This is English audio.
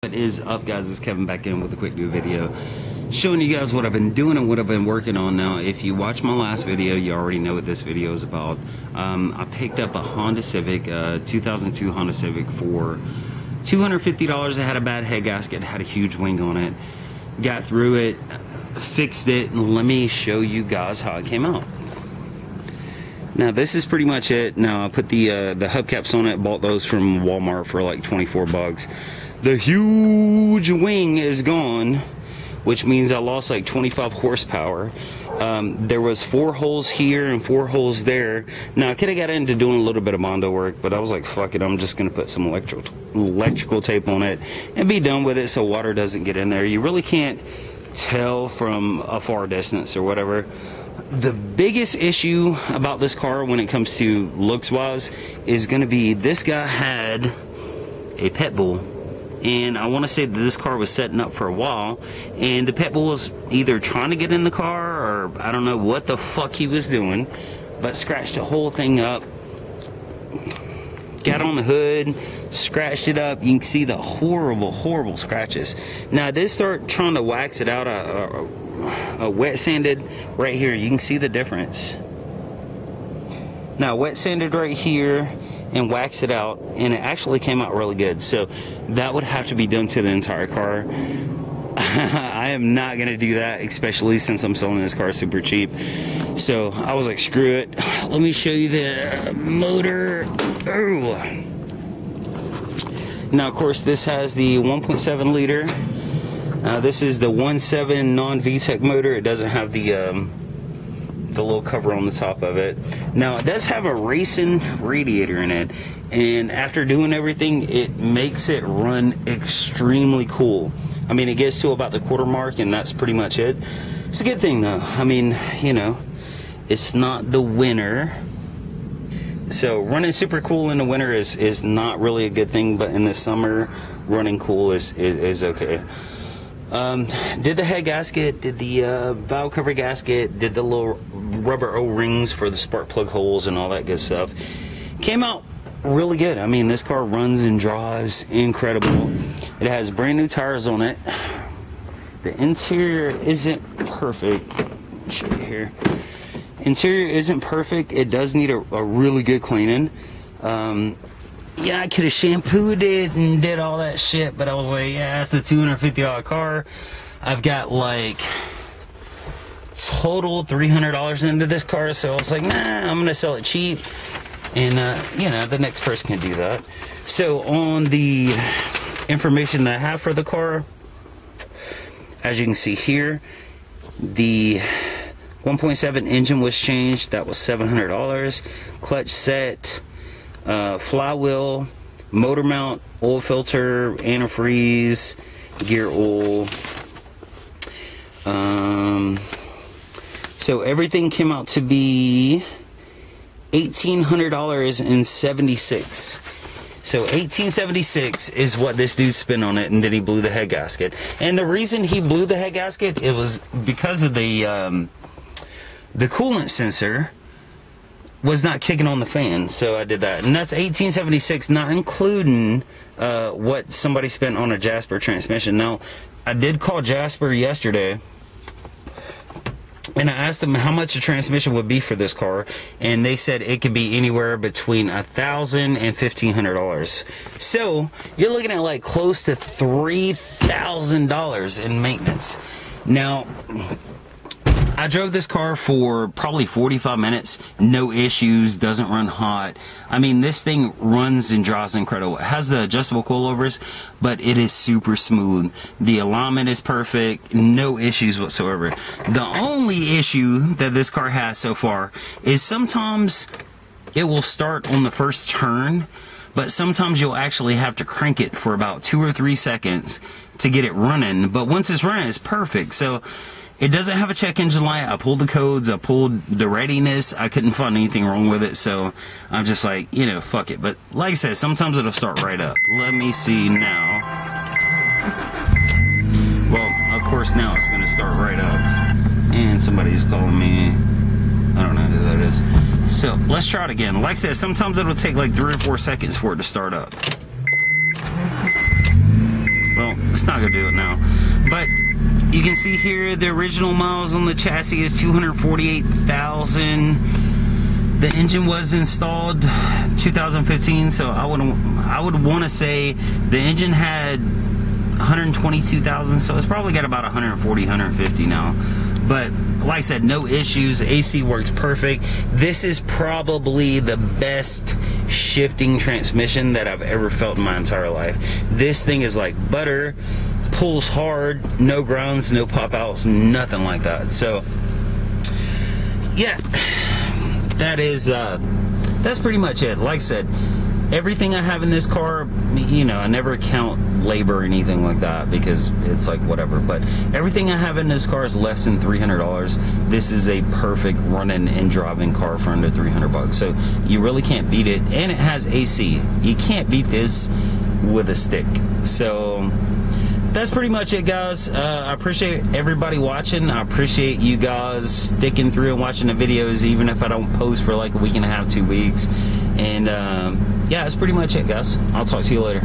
What is up, guys? It's Kevin back in with a quick new video showing you guys what I've been doing and what I've been working on. Now, if you watched my last video, you already know what this video is about. I picked up a Honda Civic, 2002 Honda Civic for $250. It had a bad head gasket, had a huge wing on it. Got through it, fixed it, and let me show you guys how it came out. Now this is pretty much it. Now I put the hubcaps on it, bought those from Walmart for like 24 bucks. The huge wing is gone, which means I lost like 25 horsepower. There was 4 holes here and 4 holes there. Now I could have got into doing a little bit of Mondo work, but I was like, fuck it, I'm just gonna put some electrical tape on it and be done with it so water doesn't get in there. You really can't tell from a far distance or whatever. The biggest issue about this car when it comes to looks wise is going to be this guy had a pit bull, and I want to say that this car was setting up for a while, and the pit bull was either trying to get in the car or I don't know what the fuck he was doing, but scratched the whole thing up. Got on the hood, scratched it up. You can see the horrible scratches. Now I did start trying to wax it out. Wet sanded right here. You can see the difference. Now wet sanded right here and waxed it out, and it actually came out really good. So that would have to be done to the entire car. I am not gonna do that, especially since I'm selling this car super cheap. So I was like, screw it. Let me show you the motor. Oh. Now of course this has the 1.7 liter. This is the 1.7 non-VTEC motor. It doesn't have the little cover on the top of it. Now it does have a racing radiator in it, and after doing everything, it makes it run extremely cool. I mean, it gets to about the quarter mark, and that's pretty much it. It's a good thing though. I mean, you know, it's not the winter, so running super cool in the winter is not really a good thing, but in the summer, running cool is okay. Did the head gasket, did the valve cover gasket, did the little rubber O-rings for the spark plug holes and all that good stuff. Came out really good. I mean, this car runs and drives incredible. It has brand new tires on it. The interior isn't perfect. Let me show you here. Interior isn't perfect. It does need a really good cleaning. Yeah, I could have shampooed it and did all that shit, but I was like, yeah, it's a $250 car. I've got like total $300 into this car, so I was like, nah, I'm gonna sell it cheap, and you know, the next person can do that. So on the information that I have for the car, as you can see here, the 1.7 engine was changed. That was $700. Clutch set, flywheel, motor mount, oil filter, antifreeze, gear oil. So everything came out to be $1,800.76. So $1,876 is what this dude spent on it, and then he blew the head gasket. And the reason he blew the head gasket, it was because of the coolant sensor was not kicking on the fan, so I did that. And that's $1,876, not including what somebody spent on a Jasper transmission. Now, I did call Jasper yesterday, and I asked them how much a transmission would be for this car, and they said it could be anywhere between $1,000 and $1,500. So you're looking at like close to $3,000 in maintenance. Now, I drove this car for probably 45 minutes, no issues, doesn't run hot. I mean, this thing runs and drives incredible. It has the adjustable coilovers, but it is super smooth. The alignment is perfect, no issues whatsoever. The only issue that this car has so far is sometimes it will start on the first turn, but sometimes you'll actually have to crank it for about 2 or 3 seconds to get it running. But once it's running, it's perfect. So it doesn't have a check engine light. I pulled the codes, I pulled the readiness. I couldn't find anything wrong with it, so I'm just like, you know, fuck it. But like I said, sometimes it'll start right up. Let me see now. Well, of course now it's gonna start right up. And somebody's calling me. I don't know who that is. So let's try it again. Like I said, sometimes it'll take like 3 or 4 seconds for it to start up. Well, It's not gonna do it now. But you can see here the original miles on the chassis is 248,000. The engine was installed 2015, so I would want to say the engine had 122,000, so it's probably got about 140, 150 now. But like I said, no issues. AC works perfect. This is probably the best shifting transmission that I've ever felt in my entire life. This thing is like butter, pulls hard, no grounds, no pop outs, nothing like that. So yeah, that's pretty much it. Like I said, everything I have in this car, you know, I never count labor or anything like that because it's like whatever, but everything I have in this car is less than $300. This is a perfect running and driving car for under 300 bucks. So you really can't beat it, and it has AC. You can't beat this with a stick. So that's pretty much it, guys. I appreciate everybody watching. I appreciate you guys sticking through and watching the videos, even if I don't post for like a week and a half, 2 weeks. And yeah, that's pretty much it, guys. I'll talk to you later.